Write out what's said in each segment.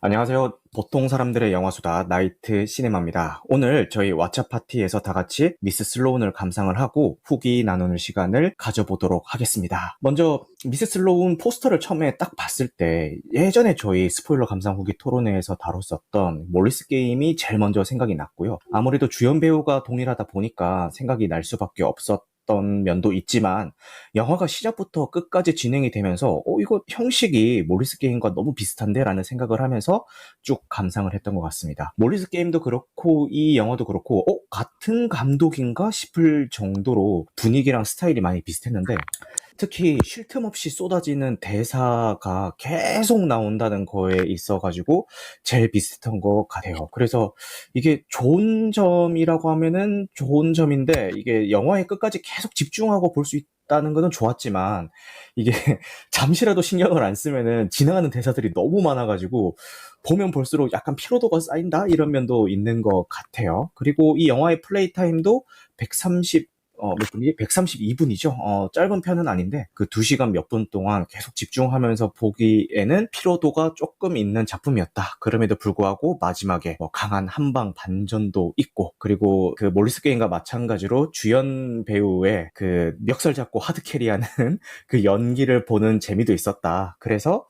안녕하세요. 보통 사람들의 영화수다 나이트 시네마입니다. 오늘 저희 왓챠 파티에서 다 같이 미스 슬로운을 감상을 하고 후기 나누는 시간을 가져보도록 하겠습니다. 먼저 미스 슬로운 포스터를 처음에 딱 봤을 때 예전에 저희 스포일러 감상 후기 토론회에서 다뤘었던 몰리스 게임이 제일 먼저 생각이 났고요. 아무래도 주연 배우가 동일하다 보니까 생각이 날 수밖에 없었던 면도 있지만 영화가 시작부터 끝까지 진행이 되면서 이거 형식이 몰리스 게임과 너무 비슷한데? 라는 생각을 하면서 쭉 감상을 했던 것 같습니다. 몰리스 게임도 그렇고 이 영화도 그렇고 같은 감독인가 싶을 정도로 분위기랑 스타일이 많이 비슷했는데 특히 쉴 틈 없이 쏟아지는 대사가 계속 나온다는 거에 있어가지고 제일 비슷한 것 같아요. 그래서 이게 좋은 점이라고 하면은 좋은 점인데 이게 영화의 끝까지 계속 집중하고 볼 수 있다는 거는 좋았지만 이게 잠시라도 신경을 안 쓰면은 지나가는 대사들이 너무 많아가지고 보면 볼수록 약간 피로도가 쌓인다 이런 면도 있는 것 같아요. 그리고 이 영화의 플레이 타임도 130, 몇 분이? 132분이죠. 짧은 편은 아닌데, 그 2시간 몇 분 동안 계속 집중하면서 보기에는 피로도가 조금 있는 작품이었다. 그럼에도 불구하고 마지막에 강한 한방 반전도 있고, 그리고 그 몰리스 게임과 마찬가지로 주연 배우의 그 멱살 잡고 하드캐리하는 그 연기를 보는 재미도 있었다. 그래서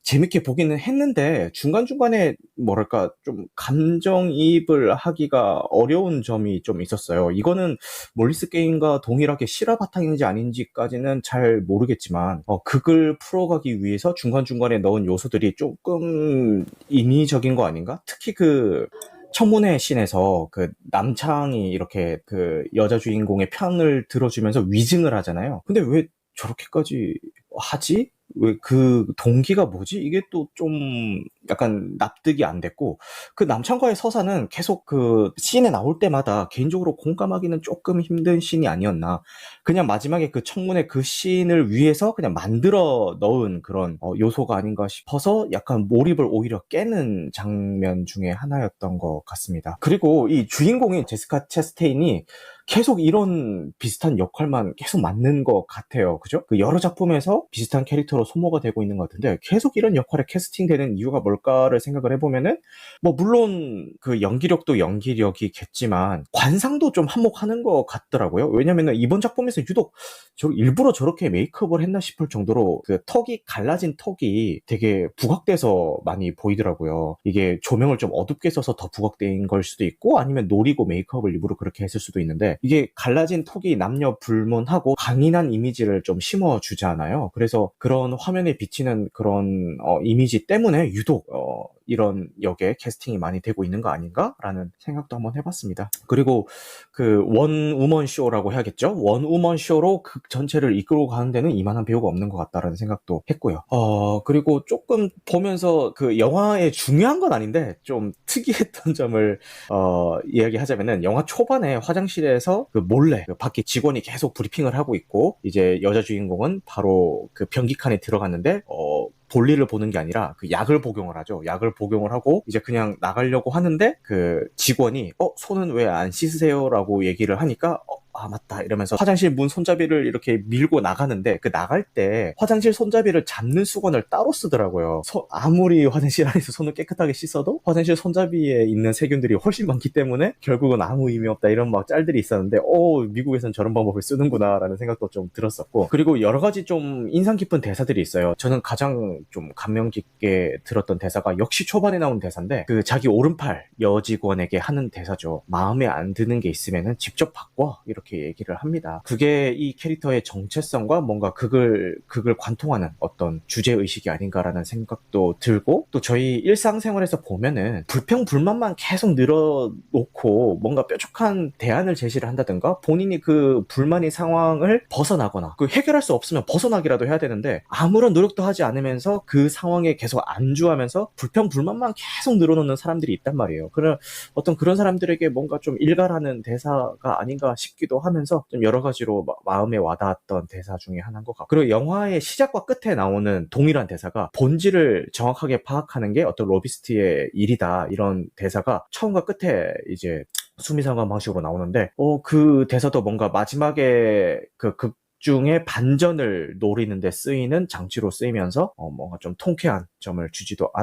재밌게 보기는 했는데, 중간중간에 뭐랄까, 좀 감정이입을 하기가 어려운 점이 좀 있었어요. 이거는 몰리스 게임과 동일하게 실화 바탕인지 아닌지까지는 잘 모르겠지만 극을 풀어가기 위해서 중간중간에 넣은 요소들이 조금 인위적인 거 아닌가? 특히 그 청문회 씬에서 그 남창이 이렇게 그 여자 주인공의 편을 들어주면서 위증을 하잖아요. 근데 왜 저렇게까지 하지? 왜 그 동기가 뭐지? 이게 또 좀 약간 납득이 안 됐고 그 남창과의 서사는 계속 그 씬에 나올 때마다 개인적으로 공감하기는 조금 힘든 씬이 아니었나. 그냥 마지막에 그 청문회 그 씬을 위해서 그냥 만들어 넣은 그런 요소가 아닌가 싶어서 약간 몰입을 오히려 깨는 장면 중에 하나였던 것 같습니다. 그리고 이 주인공인 제시카 체스테인이 계속 이런 비슷한 역할만 계속 맞는 것 같아요. 그죠? 그 여러 작품에서 비슷한 캐릭터로 소모가 되고 있는 것 같은데 계속 이런 역할에 캐스팅되는 이유가 뭘까를 생각을 해보면은 뭐 물론 그 연기력도 연기력이겠지만 관상도 좀 한몫하는 것 같더라고요. 왜냐면은 이번 작품에서 유독 일부러 저렇게 메이크업을 했나 싶을 정도로 그 턱이 갈라진 턱이 되게 부각돼서 많이 보이더라고요. 이게 조명을 좀 어둡게 써서 더 부각된 걸 수도 있고 아니면 노리고 메이크업을 일부러 그렇게 했을 수도 있는데 이게 갈라진 턱이 남녀 불문하고 강인한 이미지를 좀 심어주잖아요. 그래서 그런 화면에 비치는 그런 이미지 때문에 유독 이런 역에 캐스팅이 많이 되고 있는 거 아닌가라는 생각도 한번 해봤습니다. 그리고 그 원우먼 쇼라고 해야겠죠? 원우먼 쇼로 극 전체를 이끌고 가는 데는 이만한 배우가 없는 것 같다라는 생각도 했고요. 그리고 조금 보면서 그 영화의 중요한 건 아닌데 좀 특이했던 점을 이야기하자면은 영화 초반에 화장실에서 그 몰래 그 밖에 직원이 계속 브리핑을 하고 있고 이제 여자 주인공은 바로 그 변기칸에 들어갔는데 볼일을 보는 게 아니라 그 약을 복용을 하죠. 약을 복용을 하고 이제 그냥 나가려고 하는데 그 직원이 손은 왜 안 씻으세요? 라고 얘기를 하니까 맞다 이러면서 화장실 문 손잡이를 이렇게 밀고 나가는데 그 나갈 때 화장실 손잡이를 잡는 수건을 따로 쓰더라고요. 아무리 화장실 안에서 손을 깨끗하게 씻어도 화장실 손잡이에 있는 세균들이 훨씬 많기 때문에 결국은 아무 의미 없다 이런 막 짤들이 있었는데 미국에선 저런 방법을 쓰는구나 라는 생각도 좀 들었었고 그리고 여러 가지 좀 인상 깊은 대사들이 있어요. 저는 가장 좀 감명 깊게 들었던 대사가 역시 초반에 나온 대사인데 그 자기 오른팔 여직원에게 하는 대사죠. 마음에 안 드는 게 있으면은 직접 바꿔 이렇게 얘기를 합니다. 그게 이 캐릭터의 정체성과 뭔가 극을 관통하는 어떤 주제의식이 아닌가라는 생각도 들고 또 저희 일상생활에서 보면은 불평불만만 계속 늘어놓고 뭔가 뾰족한 대안을 제시를 한다든가 본인이 그 불만의 상황을 벗어나거나 그 해결할 수 없으면 벗어나기라도 해야 되는데 아무런 노력도 하지 않으면서 그 상황에 계속 안주하면서 불평불만만 계속 늘어놓는 사람들이 있단 말이에요. 그런 사람들에게 뭔가 좀 일갈하는 대사가 아닌가 싶기도 하면서 좀 여러 가지로 마음에 와닿았던 대사 중에 하나인 것 같고 그리고 영화의 시작과 끝에 나오는 동일한 대사가 본질을 정확하게 파악하는 게 어떤 로비스트의 일이다 이런 대사가 처음과 끝에 이제 수미상관 방식으로 나오는데 그 대사도 뭔가 마지막에 그 중에 반전을 노리는 데 쓰이는 장치로 쓰이면서 뭔가 좀 통쾌한 초점을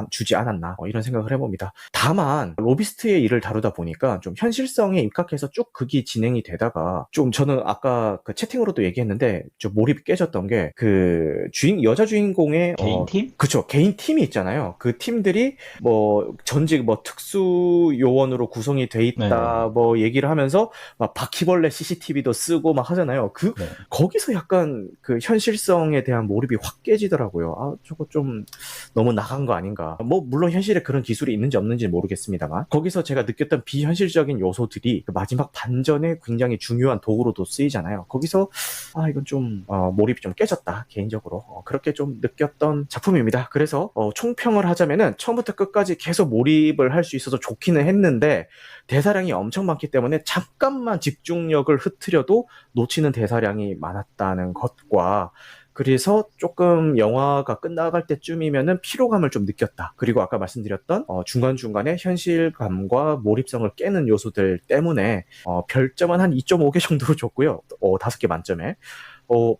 주지 않았나 이런 생각을 해봅니다. 다만 로비스트의 일을 다루다 보니까 좀 현실성에 입각해서 쭉 극이 진행이 되다가 좀 저는 아까 그 채팅으로도 얘기했는데 좀 몰입이 깨졌던 게 그 여자 주인공의 개인 팀? 그쵸, 개인 팀이 있잖아요. 그 팀들이 뭐 전직 뭐 특수 요원으로 구성이 돼 있다 네네. 뭐 얘기를 하면서 막 바퀴벌레 CCTV도 쓰고 막 하잖아요. 네. 거기서 약간 그 현실성에 대한 몰입이 확 깨지더라고요. 아, 저거 좀 너무 나간 거 아닌가. 뭐, 물론 현실에 그런 기술이 있는지 없는지 모르겠습니다만. 거기서 제가 느꼈던 비현실적인 요소들이 그 마지막 반전에 굉장히 중요한 도구로도 쓰이잖아요. 거기서, 아, 이건 좀, 몰입이 좀 깨졌다. 개인적으로. 그렇게 좀 느꼈던 작품입니다. 그래서, 총평을 하자면은 처음부터 끝까지 계속 몰입을 할 수 있어서 좋기는 했는데, 대사량이 엄청 많기 때문에 잠깐만 집중력을 흐트려도 놓치는 대사량이 많았다는 것과 그래서 조금 영화가 끝나갈 때쯤이면은 피로감을 좀 느꼈다. 그리고 아까 말씀드렸던 중간중간에 현실감과 몰입성을 깨는 요소들 때문에 별점은 한 2.5개 정도로 줬고요. 5개 만점에.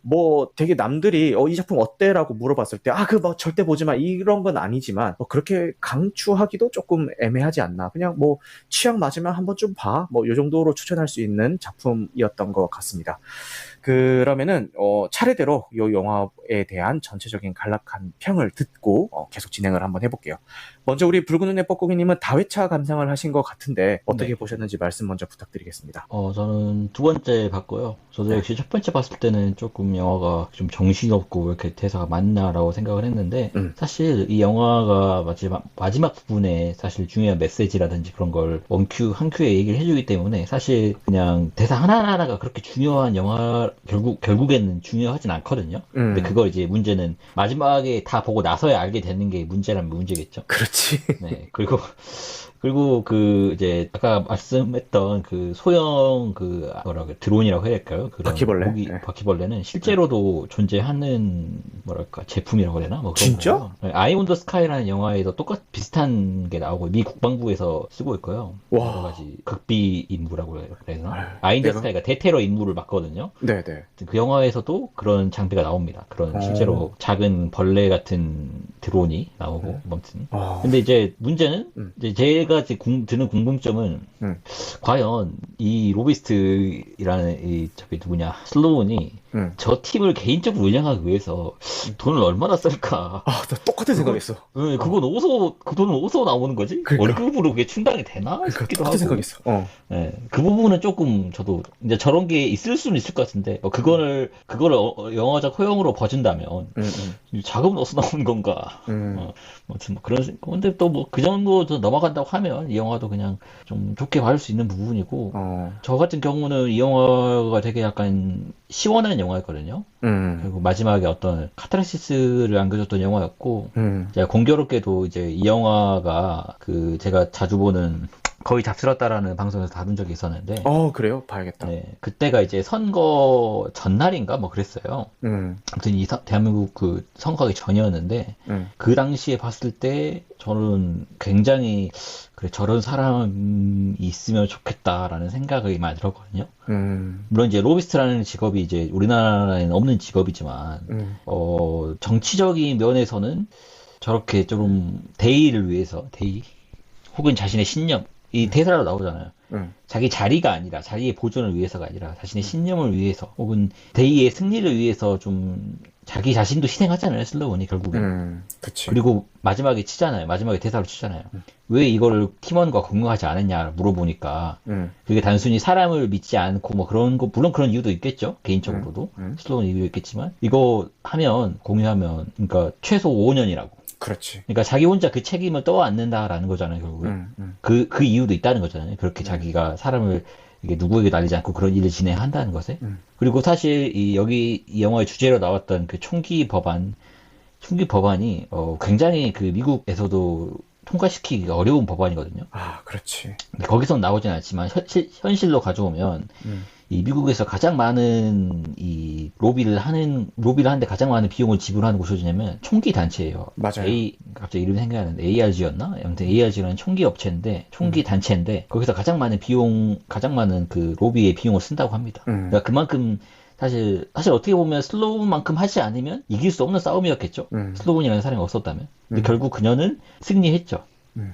뭐 되게 남들이 이 작품 어때? 라고 물어봤을 때 그 뭐 절대 보지 마 이런 건 아니지만 그렇게 강추하기도 조금 애매하지 않나. 그냥 뭐 취향 맞으면 한번 좀 봐. 뭐 요 정도로 추천할 수 있는 작품이었던 것 같습니다. 그러면은 차례대로 이 영화에 대한 전체적인 간략한 평을 듣고 계속 진행을 한번 해볼게요. 먼저 우리 붉은 눈의 뻐꾸기님은 다회차 감상을 하신 것 같은데 어떻게 네. 보셨는지 말씀 먼저 부탁드리겠습니다. 저는 두 번째 봤고요. 저도 네. 역시 첫 번째 봤을 때는 조금 영화가 좀 정신없고 왜 이렇게 대사가 많나라고 생각을 했는데, 사실 이 영화가 마지막 부분에 사실 중요한 메시지라든지 그런 걸 원큐, 한 큐에 얘기를 해주기 때문에 사실 그냥 대사 하나하나가 그렇게 중요한 영화, 결국에는 중요하진 않거든요. 근데 그걸 이제 문제는 마지막에 다 보고 나서야 알게 되는 게 문제라면 문제겠죠. 그렇지. 네. 그리고 그 이제 아까 말씀했던 그 소형 그 뭐라고 드론이라고 해야 될까요? 그런 바퀴벌레. 무기 네. 바퀴벌레는 실제로도 존재하는 뭐랄까 제품이라고 해야 되나? 뭐 그런 진짜? 거고요. 아이 온 더 스카이라는 영화에도 비슷한 게 나오고 미 국방부에서 쓰고 있고요. 여러 와. 가지 극비 임무라고 해야 되나? 아유, 아이 온 더 내가 스카이가 대테러 임무를 맡거든요. 네네. 그 영화에서도 그런 장비가 나옵니다. 그런 실제로 작은 벌레 같은 드론이 나오고 아무튼. 근데 이제 문제는 이제 제가 드는 궁금점은 과연 이 로비스트라는 저기 누구냐 슬로운이 저 팀을 개인적으로 운영하기 위해서 돈을 얼마나 쓸까? 나 똑같은 생각했어. 네, 그 돈은 어디서 나오는 거지? 그러니까. 월급으로 그게 충당이 되나 싶기도 똑같은 하고. 생각했어. 네, 그 부분은 조금 저도 이제 저런 게 있을 수는 있을 것 같은데 그거를 영화적 허용으로 봐준다면 자금은 어디서 나오는 건가? 아무튼 뭐 그런 근데 또 뭐 그 정도 넘어간다고 하면 이 영화도 그냥 좀 좋게 봐줄 수 있는 부분이고 저 같은 경우는 이 영화가 되게 약간 시원한 영화였거든요. 그리고 마지막에 어떤 카타르시스를 안겨줬던 영화였고 제가 공교롭게도 이제 이 영화가 그 제가 자주 보는 거의 잡스럽다라는 방송에서 다룬 적이 있었는데 그래요? 봐야겠다. 네, 그때가 이제 선거 전날인가 뭐 그랬어요. 아무튼 대한민국 그 선거하기 전이었는데 그 당시에 봤을 때 저는 굉장히 그래 저런 사람이 있으면 좋겠다라는 생각이 많이 들었거든요. 물론 이제 로비스트라는 직업이 이제 우리나라에는 없는 직업이지만 정치적인 면에서는 저렇게 좀 대의를 위해서 혹은 자신의 신념 이 대사로 나오잖아요. 자기 자리가 아니라 자기의 보존을 위해서가 아니라 자신의 신념을 위해서 혹은 대의의 승리를 위해서 좀 자기 자신도 희생하잖아요. 슬로우니 결국엔. 그치. 그리고 마지막에 치잖아요. 마지막에 대사로 치잖아요. 왜 이걸 팀원과 공유하지 않았냐 물어보니까 그게 단순히 사람을 믿지 않고 뭐 그런 거 물론 그런 이유도 있겠죠. 개인적으로도 슬로우는 이유도 있겠지만 이거 하면 공유하면 그러니까 최소 5년이라고. 그렇지. 그러니까 자기 혼자 그 책임을 떠안는다라는 거잖아요, 결국에. 그 이유도 있다는 거잖아요. 그렇게 자기가 사람을 이게 누구에게 날리지 않고 그런 일을 진행한다는 것에. 그리고 사실 이 영화의 주제로 나왔던 그 총기 법안이 굉장히 그 미국에서도 통과시키기가 어려운 법안이거든요. 그렇지. 거기선 나오진 않지만 현실로 가져오면 이 미국에서 가장 많은 이 로비를 하는데 가장 많은 비용을 지불하는 곳이 어디냐면 총기 단체예요. 맞아요. 갑자기 이름이 생각나는데 ARG였나? 아무튼 ARG라는 총기 업체인데 총기 단체인데 거기서 가장 많은 그 로비의 비용을 쓴다고 합니다. 그러니까 그만큼 사실 어떻게 보면 슬로운만큼 하지 않으면 이길 수 없는 싸움이었겠죠. 슬로운이라는 사람이 없었다면. 근데 결국 그녀는 승리했죠.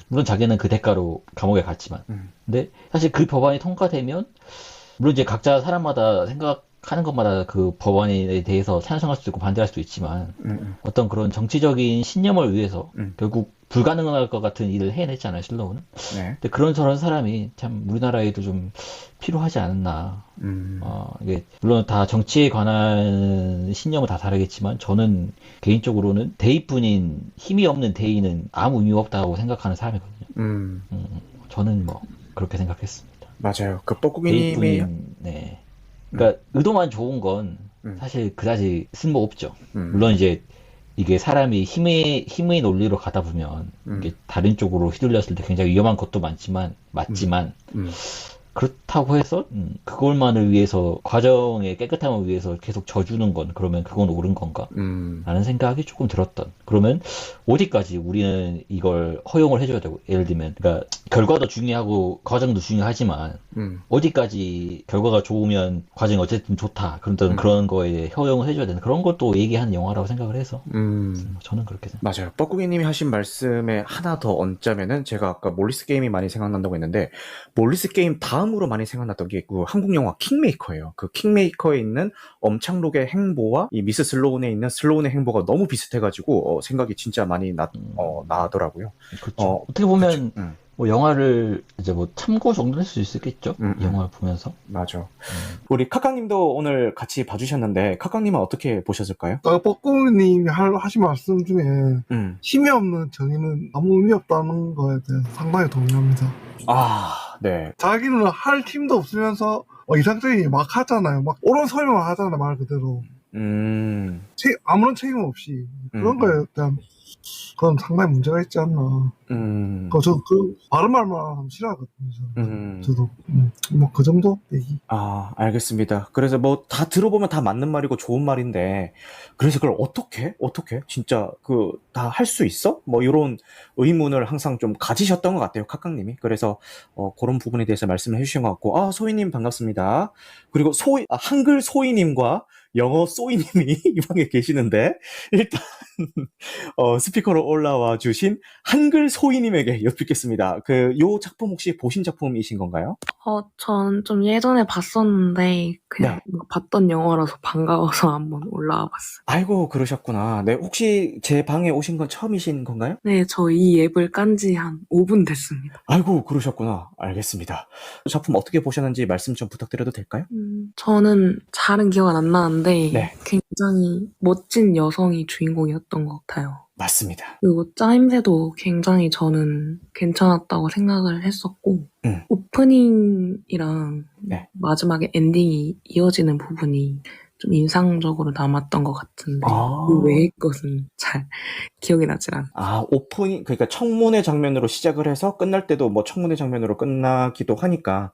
물론 자기는 그 대가로 감옥에 갔지만. 근데 사실 그 법안이 통과되면 물론 이제 각자 사람마다 생각하는 것마다 그 법안에 대해서 찬성할 수도 있고 반대할 수도 있지만 어떤 그런 정치적인 신념을 위해서 결국 불가능할 것 같은 일을 해냈잖아요, 슬로우는. 네. 근데 그런 저런 사람이 참 우리나라에도 좀 필요하지 않았나. 이게 물론 다 정치에 관한 신념은 다 다르겠지만 저는 개인적으로는 대의뿐인 힘이 없는 대의는 아무 의미 없다고 생각하는 사람이거든요. 저는 뭐 그렇게 생각했습니다. 맞아요. 그 뻐꾸기님이 대의뿐인 네. 그러니까 의도만 좋은 건 사실 그다지 쓸모 없죠. 물론 이제 이게 사람이 힘의 논리로 가다 보면 이게 다른 쪽으로 휘둘렸을 때 굉장히 위험한 것도 맞지만 그렇다고 해서 그걸만을 위해서 과정의 깨끗함을 위해서 계속 져주는 건 그러면 그건 옳은 건가? 라는 생각이 조금 들었던. 그러면 어디까지 우리는 이걸 허용을 해줘야 되고 예를 들면 그러니까 결과도 중요하고 과정도 중요하지만 어디까지 결과가 좋으면 과정이 어쨌든 좋다. 그런 거에 허용을 해줘야 되는 그런 것도 얘기하는 영화라고 생각을 해서 저는 그렇게 생각합니다. 맞아요. 뻐꾸기님이 하신 말씀에 하나 더 얹자면은 제가 아까 몰리스 게임이 많이 생각난다고 했는데 몰리스 게임 다음으로 많이 생각났던 게 그 한국 영화 킹메이커예요. 그 킹메이커에 있는 엄창록의 행보와 이 미스 슬로운에 있는 슬로운의 행보가 너무 비슷해가지고 생각이 진짜 많이 나더라고요. 그렇죠. 어떻게 보면 뭐 영화를 이제 뭐 참고 정도 할 수 있겠죠? 이 영화를 보면서. 맞아. 우리 카카님도 오늘 같이 봐주셨는데 카카님은 어떻게 보셨을까요? 뻐꾸님이 하신 말씀 중에 힘이 없는 정의는 아무 의미 없다는 거에 대해서 상당히 동의합니다. 아, 네. 자기는 할 힘도 없으면서 이상적인 막 하잖아요. 막 옳은 설명을 하잖아요, 말 그대로. 아무런 책임 없이 그런 거에 대한 그건 상당히 문제가 있지 않나. 저 바른 말만 하면 싫어하거든요. 저도 뭐 그 정도 얘기. 아, 알겠습니다. 그래서 뭐 다 들어보면 다 맞는 말이고 좋은 말인데 그래서 그걸 어떻게 진짜 그 다 할 수 있어? 뭐 이런 의문을 항상 좀 가지셨던 것 같아요, 카카님이. 그래서 그런 부분에 대해서 말씀을 해주신 것 같고, 아, 소희님 반갑습니다. 그리고 한글 소희님과 영어 소희님이 이 방에 계시는데 일단 스피커로 올라와 주신 한글 소희님에게 여쭙겠습니다. 요 작품 혹시 보신 작품이신 건가요? 전 좀 예전에 봤었는데 그냥 봤던 영화라서 반가워서 한번 올라와 봤어요. 아이고, 그러셨구나. 네, 혹시 제 방에 오신 건 처음이신 건가요? 네, 저 이 앱을 깐 지 한 5분 됐습니다. 아이고, 그러셨구나. 알겠습니다. 작품 어떻게 보셨는지 말씀 좀 부탁드려도 될까요? 저는 잘은 기억은 안 나는데 네. 굉장히 멋진 여성이 주인공이었던 것 같아요. 맞습니다. 그리고 짜임새도 굉장히 저는 괜찮았다고 생각을 했었고 오프닝이랑 마지막에 엔딩이 이어지는 부분이 좀 인상적으로 남았던 것 같은데 그 외의 것은 잘 기억이 나질 않아요. 아, 오프닝, 그러니까 청문회 장면으로 시작을 해서 끝날 때도 뭐 청문회 장면으로 끝나기도 하니까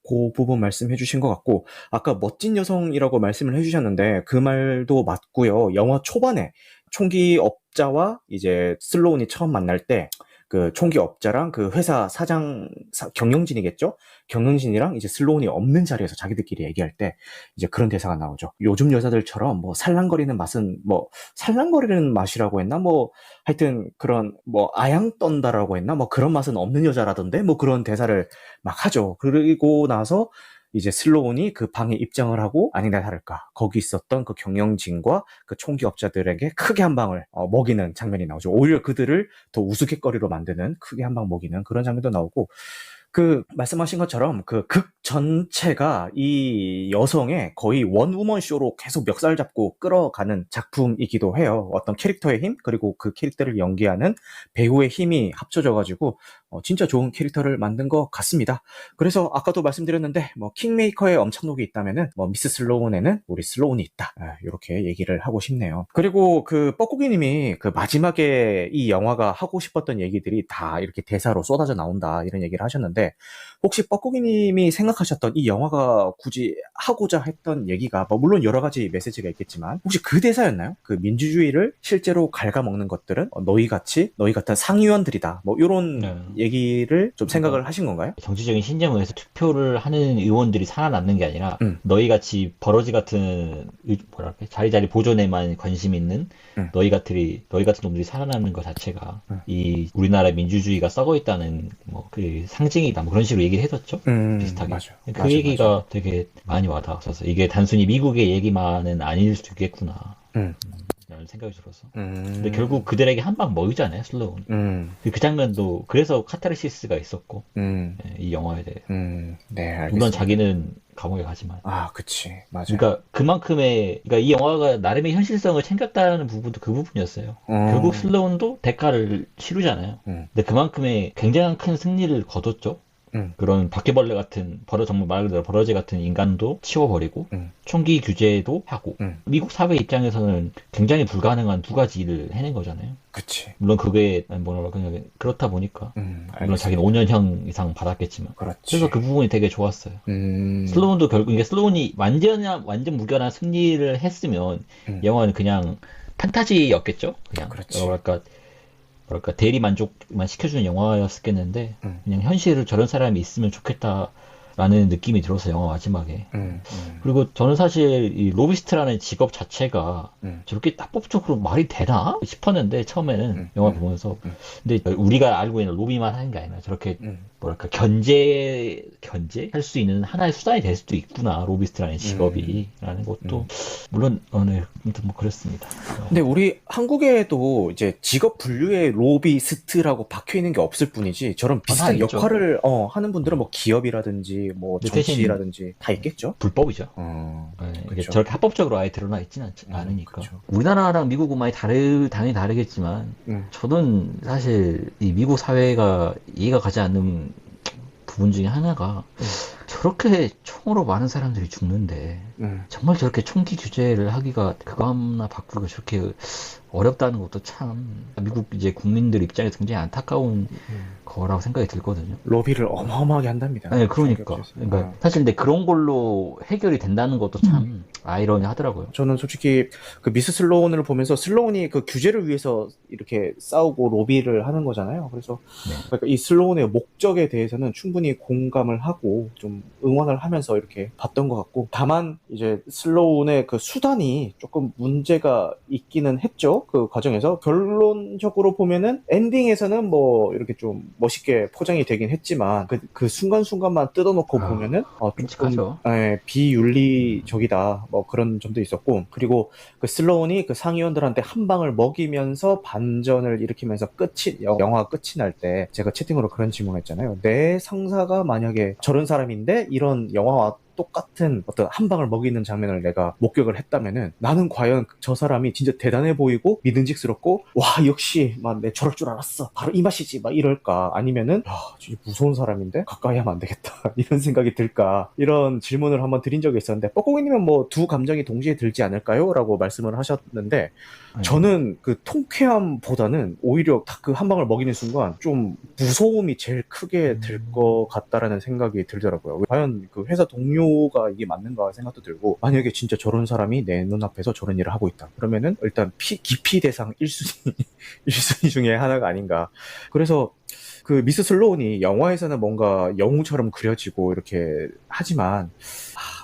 그 부분 말씀해 주신 것 같고, 아까 멋진 여성이라고 말씀을 해주셨는데 그 말도 맞고요. 영화 초반에 총기업자와 이제 슬로운이 처음 만날 때 그 총기업자랑 그 회사 사장 경영진이겠죠? 경영진이랑 이제 슬로운이 없는 자리에서 자기들끼리 얘기할 때 이제 그런 대사가 나오죠. 요즘 여자들처럼 뭐 살랑거리는 맛은 뭐 살랑거리는 맛이라고 했나? 뭐 하여튼 그런 뭐 아양 떤다라고 했나? 뭐 그런 맛은 없는 여자라던데 뭐 그런 대사를 막 하죠. 그리고 나서 이제 슬로운이 그 방에 입장을 하고 아니나 다를까 거기 있었던 그 경영진과 그 총기업자들에게 크게 한 방을 먹이는 장면이 나오죠. 오히려 그들을 더 우스갯거리로 만드는 크게 한 방 먹이는 그런 장면도 나오고, 그 말씀하신 것처럼 그 극 전체가 이 여성의 거의 원우먼 쇼로 계속 멱살 잡고 끌어가는 작품이기도 해요. 어떤 캐릭터의 힘 그리고 그 캐릭터를 연기하는 배우의 힘이 합쳐져가지고 진짜 좋은 캐릭터를 만든 것 같습니다. 그래서 아까도 말씀드렸는데 뭐 킹메이커에 엄청록이 있다면은 뭐 미스 슬로운에는 우리 슬로운이 있다, 이렇게 얘기를 하고 싶네요. 그리고 그 뻐꾸기님이 그 마지막에 이 영화가 하고 싶었던 얘기들이 다 이렇게 대사로 쏟아져 나온다 이런 얘기를 하셨는데, 혹시 뻐꾸기님이 생각하셨던 이 영화가 굳이 하고자 했던 얘기가 뭐 물론 여러 가지 메시지가 있겠지만 혹시 그 대사였나요? 그 민주주의를 실제로 갉아먹는 것들은 너희 같은 상위원들이다 뭐 이런 얘기를 좀 생각을 하신 건가요? 정치적인 신념을 위해서 투표를 하는 의원들이 살아남는 게 아니라 너희같이 버러지 같은 뭐랄까 자리자리 보존에만 관심 있는 너희 같은 놈들이 살아남는 것 자체가 이 우리나라 민주주의가 썩어 있다는 뭐 그 상징이다 뭐 그런 식으로 얘기를 해줬죠. 비슷하게. 맞아. 그 맞아, 얘기가 맞아. 되게 많이 와닿았어서 이게 단순히 미국의 얘기만은 아닐 수도 있겠구나. 라는 생각이 들어서. 근데 결국 그들에게 한 방 먹이잖아요, 슬로우는. 그 장면도 그래서 카타르시스가 있었고 예, 이 영화에 대해. 네, 알겠습니다. 물론 자기는 감옥에 가지만. 아, 그치. 맞아요. 그러니까 그만큼의 그러니까 이 영화가 나름의 현실성을 챙겼다는 부분도 그 부분이었어요. 결국 슬로운도 대가를 치르잖아요. 근데 그만큼의 굉장한 큰 승리를 거뒀죠. 그런 바퀴벌레 같은 정말 말 그대로 버러지 같은 인간도 치워버리고 총기 규제도 하고 미국 사회 입장에서는 굉장히 불가능한 두 가지 일을 해낸 거잖아요. 그치. 물론 그게 뭐라 그냥 그렇다 보니까 물론 자기는 5년형 이상 받았겠지만 그렇지. 그래서 그 부분이 되게 좋았어요. 슬로운도 결국 이게 슬로운이 완전 무결한 승리를 했으면 영화는 그냥 판타지였겠죠. 그냥 그렇지. 뭐랄까 대리 만족만 시켜주는 영화였겠는데 그냥 현실을 저런 사람이 있으면 좋겠다라는 느낌이 들어서 영화 마지막에 그리고 저는 사실 이 로비스트라는 직업 자체가 저렇게 합법적으로 말이 되나 싶었는데 처음에는 영화 보면서 근데 우리가 알고 있는 로비만 하는 게 아니라 저렇게 뭐랄까 견제할 수 있는 하나의 수단이 될 수도 있구나 로비스트라는 직업이라는 것도 물론 네, 아무튼 뭐 그렇습니다. 근데 우리 한국에도 이제 직업 분류에 로비스트라고 박혀 있는 게 없을 뿐이지 저런 비슷한 있죠. 역할을 하는 분들은 뭐 기업이라든지 뭐 근데 대신 정치라든지 다 있겠죠. 불법이죠. 네, 이게 그쵸. 저렇게 합법적으로 아예 드러나 있지는 않으니까. 그쵸. 우리나라랑 미국은 많이 당연히 다르겠지만, 저는 사실 이 미국 사회가 이해가 가지 않는 부분 중에 하나가, 저렇게 총으로 많은 사람들이 죽는데, 정말 저렇게 총기 규제를 하기가, 그거 하나 바꾸기가 저렇게 어렵다는 것도 참, 미국 이제 국민들 입장에서 굉장히 안타까운 거라고 생각이 들거든요. 로비를 어마어마하게 한답니다. 네, 그러니까. 사실 근데 그런 걸로 해결이 된다는 것도 참 아이러니하더라고요. 저는 솔직히 그 미스 슬로운을 보면서 슬로운이 그 규제를 위해서 이렇게 싸우고 로비를 하는 거잖아요. 그래서 그러니까 이 슬로운의 목적에 대해서는 충분히 공감을 하고 좀 응원을 하면서 이렇게 봤던 것 같고 다만 이제 슬로운의 그 수단이 조금 문제가 있기는 했죠. 그 과정에서 결론적으로 보면은 엔딩에서는 뭐 이렇게 좀 멋있게 포장이 되긴 했지만 그 순간순간만 뜯어놓고 보면은 끔찍하죠. 비윤리적이다 뭐 그런 점도 있었고 그리고 그 슬로운이 그 상위원들한테 한 방을 먹이면서 반전을 일으키면서 영화 끝이 날 때 제가 채팅으로 그런 질문을 했잖아요. 내 상사가 만약에 저런 사람인데 이런 영화와 똑같은 어떤 한 방을 먹이는 장면을 내가 목격을 했다면은 나는 과연 저 사람이 진짜 대단해 보이고 믿음직스럽고 와 역시 막 내 저럴 줄 알았어 바로 이 맛이지 막 이럴까 아니면은 야 진짜 무서운 사람인데 가까이 하면 안 되겠다 이런 생각이 들까 이런 질문을 한번 드린 적이 있었는데 뻐꾸기님은 뭐 두 감정이 동시에 들지 않을까요? 라고 말씀을 하셨는데 저는 그 통쾌함보다는 오히려 딱 그 한 방을 먹이는 순간 좀 무서움이 제일 크게 들 것 같다라는 생각이 들더라고요. 과연 그 회사 동료가 이게 맞는가 생각도 들고 만약에 진짜 저런 사람이 내 눈앞에서 저런 일을 하고 있다. 그러면은 일단 기피 대상 1순위 중에 하나가 아닌가. 그래서 그 미스 슬로운이 영화에서는 뭔가 영웅처럼 그려지고 이렇게 하지만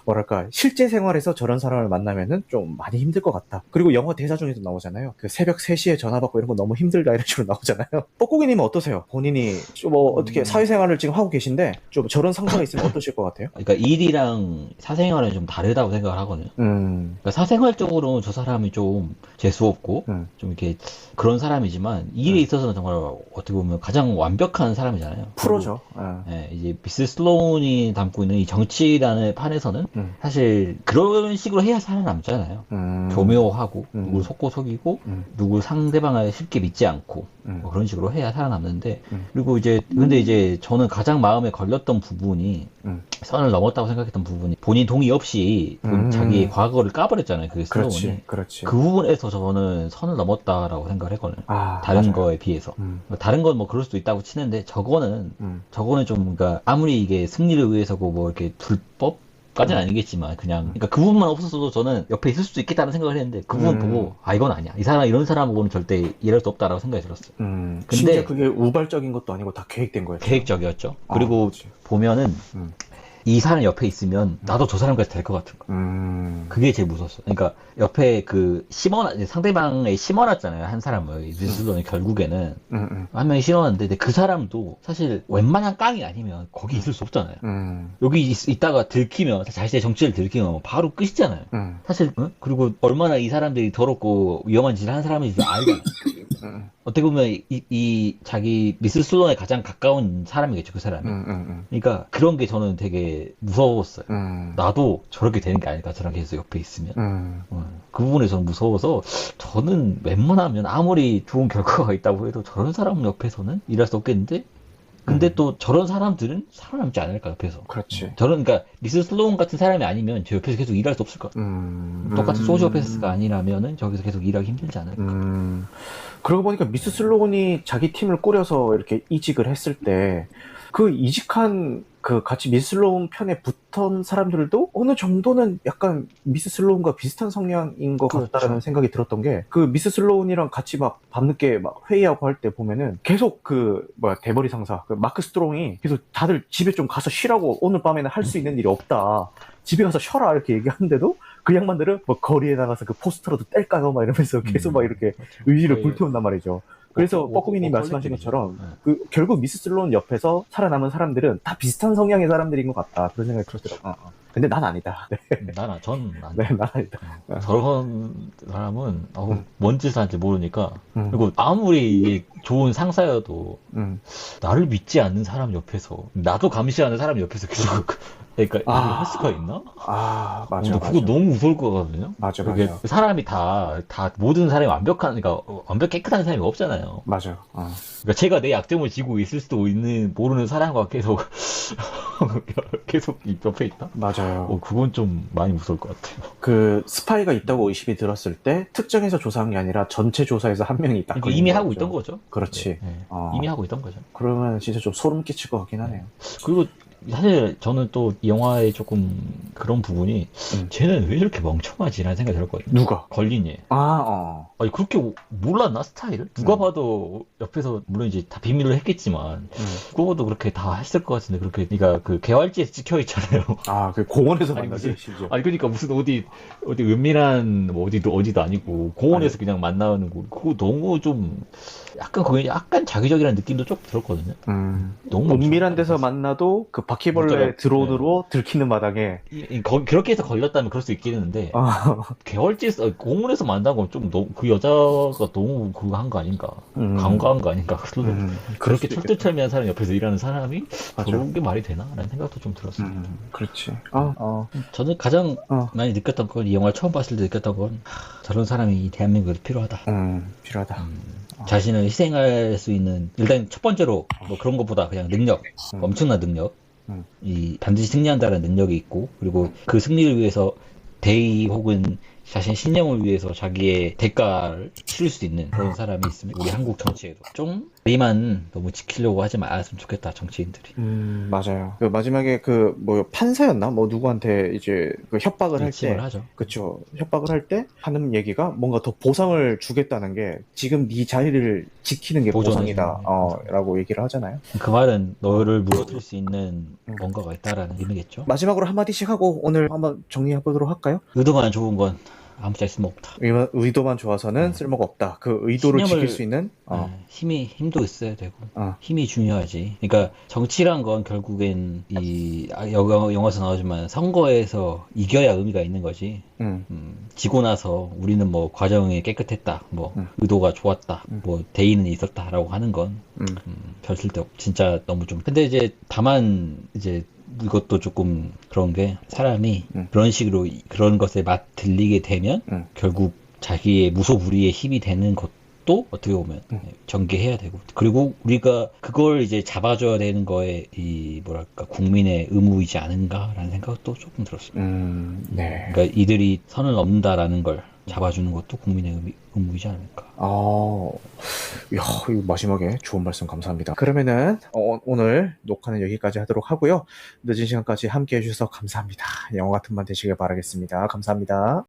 뭐랄까 실제 생활에서 저런 사람을 만나면은 좀 많이 힘들 것 같다. 그리고 영화 대사 중에도 나오잖아요. 그 새벽 3시에 전화 받고 이런 거 너무 힘들다 이런 식으로 나오잖아요. 뻐꾸기님은 어떠세요? 본인이 좀 뭐 어떻게 사회생활을 지금 하고 계신데 좀 저런 상사가 있으면 어떠실 것 같아요? 그러니까 일이랑 사생활은 좀 다르다고 생각을 하거든요. 그러니까 사생활적으로 저 사람이 좀 재수없고 좀 이렇게 그런 사람이지만 일에 있어서는 정말 어떻게 보면 가장 완벽한 사람이잖아요. 프로죠. 네, 이제 미스 슬로운이 담고 있는 이 정치라는 판에서는 사실 그런 식으로 해야 살아남잖아요. 교묘하고 누굴 속고 속이고 누굴 상대방을 쉽게 믿지 않고 뭐 그런 식으로 해야 살아남는데 그리고 이제 근데 이제 저는 가장 마음에 걸렸던 부분이 선을 넘었다고 생각했던 부분이 본인 동의 없이 자기의 과거를 까버렸잖아요. 그 슬로운이. 그렇지. 그 부분에서 저는 선을 넘었다라고 생각을 했거든요. 다른 맞아요. 거에 비해서. 다른 건 뭐 그럴 수도 있다고 치는데 저거는 좀 그러니까 아무리 이게 승리를 위해서고 뭐 이렇게 불법 까지는 아니겠지만 그러니까 그 부분만 없었어도 저는 옆에 있을 수도 있겠다는 생각을 했는데 그 부분 보고 이건 아니야. 이 사람 이런 사람하고는 절대 일할 수 없다라고 생각이 들었어요. 근데 심지어 그게 우발적인 것도 아니고 다 계획된 거였죠. 계획적이었죠. 그리고 보면은 이 사람 옆에 있으면 나도 저 사람까지 될 것 같은 거. 그게 제일 무서웠어. 그러니까 옆에 상대방에 심어놨잖아요. 한 사람을. 미스슬론이 결국에는 한 명이 심어놨는데 그 사람도 사실 웬만한 깡이 아니면 거기 있을 수 없잖아요. 여기 있다가 들키면 자신의 정체를 들키면 바로 끝이잖아요. 사실 그리고 얼마나 이 사람들이 더럽고 위험한 짓을 하는 사람인지 알잖아요. 어떻게 보면 이 자기 미스슬론에 가장 가까운 사람이겠죠, 그 사람이. 그러니까 그런 게 저는 되게 무서웠어요. 나도 저렇게 되는 게 아닐까, 저랑 계속 옆에 있으면. 그 부분에 저는 무서워서 저는 웬만하면 아무리 좋은 결과가 있다고 해도 저런 사람 옆에서는 일할 수 없겠는데 근데 또 저런 사람들은 살아남지 않을까 옆에서. 그렇지. 그러니까 미스 슬로운 같은 사람이 아니면 저 옆에서 계속 일할 수 없을 것 같아. 똑같은 소시오패스가 아니라면은 저기서 계속 일하기 힘들지 않을까. 그러고 보니까 미스 슬로운이 자기 팀을 꾸려서 이렇게 이직을 했을 때 그 이직한 그 같이 미스 슬로운 편에 붙은 사람들도 어느 정도는 약간 미스 슬로운과 비슷한 성향인 것 같다라는 생각이 들었던 게 그 미스 슬로운이랑 같이 막 밤늦게 막 회의하고 할 때 보면은 계속 대머리 상사 그 마크 스트롱이 계속 다들 집에 좀 가서 쉬라고 오늘 밤에는 할 수 있는 일이 없다. 집에 가서 쉬어라 이렇게 얘기하는데도 그 양반들은 뭐 거리에 나가서 그 포스터라도 뗄까요 막 이러면서 계속 막 이렇게 의지를 불태운단 말이죠. 그래서 뻐꾸미님 말씀하신 것처럼 결국 미스 슬로운 옆에서 살아남은 사람들은 다 비슷한 성향의 사람들인 것 같다 그런 생각이 들었더라고요. 근데 난 아니다. 네. 전 아니다. 네, 난 아니다. 저런 사람은 뭔 짓을 하는지 모르니까 그리고 아무리 좋은 상사여도 나를 믿지 않는 사람 옆에서 나도 감시하는 사람 옆에서 계속 그러니까 이걸 할 수가 있나? 맞아. 그거 너무 무서울 것 같거든요. 맞아. 사람이 다 모든 사람이 그러니까 완벽 깨끗한 사람이 없잖아요. 맞아. 그러니까 제가 내 약점을 지고 있을 수도 있는 모르는 사람과 계속 옆에 있다? 맞아요. 그건 좀 많이 무서울 것 같아요. 그 스파이가 있다고 의심이 들었을 때 특정해서 조사한 게 아니라 전체 조사에서 한 명이 있다. 그러니까 이미 하고 있던 거죠. 그렇지. 네. 이미 하고 있던 거죠. 그러면 진짜 좀 소름 끼칠 것 같긴 하네요. 그리고 사실 저는 또 이 영화의 조금 그런 부분이 쟤는 왜 이렇게 멍청하지? 라는 생각이 들었거든요. 누가? 걸린 얘. 아니 그렇게 몰랐나 스타일을? 누가 봐도 옆에서 물론 이제 다 비밀로 했겠지만 그거도 그렇게 다 했을 것 같은데 그렇게 그러니까 그 개활지에서 찍혀 있잖아요. 그 공원에서 만나지 심지어. 아니 그러니까 무슨 어디 은밀한 뭐 어디도 아니고 공원에서 그냥 만나는 거 그거 너무 좀 약간 거기 약간 자기적이라는 느낌도 좀 들었거든요. 너무 은밀한 데서 만나도 그 바퀴벌레 드론으로 들키는 마당에 그렇게 해서 걸렸다면 그럴 수 있겠는데 개월지에서 공원에서 만난 건 좀 그 여자가 너무 그거 한 거 아닌가 간과한 거 아닌가 그렇게 철두철미한 사람 옆에서 일하는 사람이 저런 게 말이 되나? 라는 생각도 좀 들었어요. 그렇지. 저는 가장 많이 느꼈던 건 이 영화를 처음 봤을 때 느꼈던 건 저런 사람이 이 대한민국에 필요하다. 필요하다. 자신을 희생할 수 있는 일단 첫 번째로 뭐 그런 것보다 그냥 능력 엄청난 능력 반드시 승리한다는 능력이 있고 그리고 그 승리를 위해서 대의 혹은 자신 신념을 위해서 자기의 대가를 치를 수 있는 그런 사람이 있으면 우리 한국 정치에도 좀 우리만 너무 지키려고 하지 말았으면 좋겠다 정치인들이. 맞아요. 그 마지막에 판사였나 누구한테 이제 그 협박을 할 때, 그쵸. 협박을 할 때 하는 얘기가 뭔가 더 보상을 주겠다는 게 지금 네 자리를 지키는 게 보상이다. 라고 얘기를 하잖아요. 그 말은 너를 물어줄 수 있는 뭔가가 있다라는 의미겠죠. 마지막으로 한마디씩 하고 오늘 한번 정리해 보도록 할까요? 의도만 좋은 건 아무 짤 쓸모 없다. 의도만 좋아서는 쓸모가 없다. 그 의도를 지킬 수 있는 힘도 있어야 되고 힘이 중요하지. 그러니까 정치란 건 결국엔 영화에서 나오지만 선거에서 이겨야 의미가 있는 거지. 지고 나서 우리는 뭐 과정이 깨끗했다, 의도가 좋았다, 대의는 있었다라고 하는 건 별 쓸데없. 진짜 너무 좀. 근데 이제 다만 이제 이것도 조금 그런 게 사람이 그런 식으로 그런 것에 들리게 되면 결국 자기의 무소불위의 힘이 되는 것도 어떻게 보면 전개해야 되고 그리고 우리가 그걸 이제 잡아줘야 되는 거에 국민의 의무이지 않은가라는 생각도 조금 들었어요. 네. 그러니까 이들이 선을 넘는다라는 걸 잡아주는 것도 국민의 의무이지 않을까. 이야, 이거 마지막에 좋은 말씀 감사합니다. 그러면은 오늘 녹화는 여기까지 하도록 하고요. 늦은 시간까지 함께 해주셔서 감사합니다. 영화 같은 밤 되시길 바라겠습니다. 감사합니다.